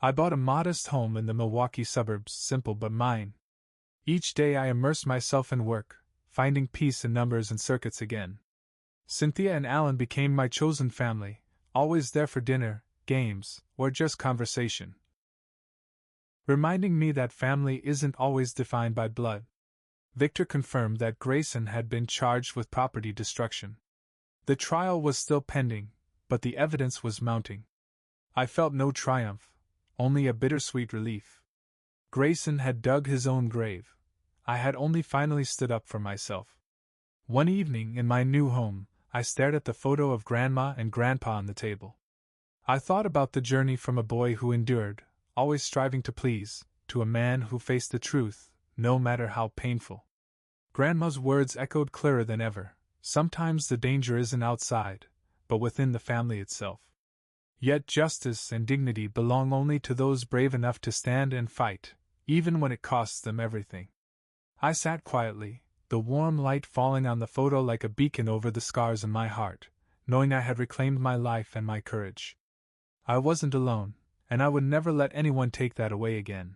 I bought a modest home in the Milwaukee suburbs, simple but mine. Each day I immersed myself in work, finding peace in numbers and circuits again. Cynthia and Alan became my chosen family, always there for dinner, games, or just conversation. Reminding me that family isn't always defined by blood. Victor confirmed that Grayson had been charged with property destruction. The trial was still pending, but the evidence was mounting. I felt no triumph, only a bittersweet relief. Grayson had dug his own grave. I had only finally stood up for myself. One evening in my new home, I stared at the photo of Grandma and Grandpa on the table. I thought about the journey from a boy who endured, always striving to please, to a man who faced the truth, no matter how painful. Grandma's words echoed clearer than ever. Sometimes the danger isn't outside, but within the family itself. Yet justice and dignity belong only to those brave enough to stand and fight, even when it costs them everything. I sat quietly, the warm light falling on the photo like a beacon over the scars in my heart, knowing I had reclaimed my life and my courage. I wasn't alone, and I would never let anyone take that away again.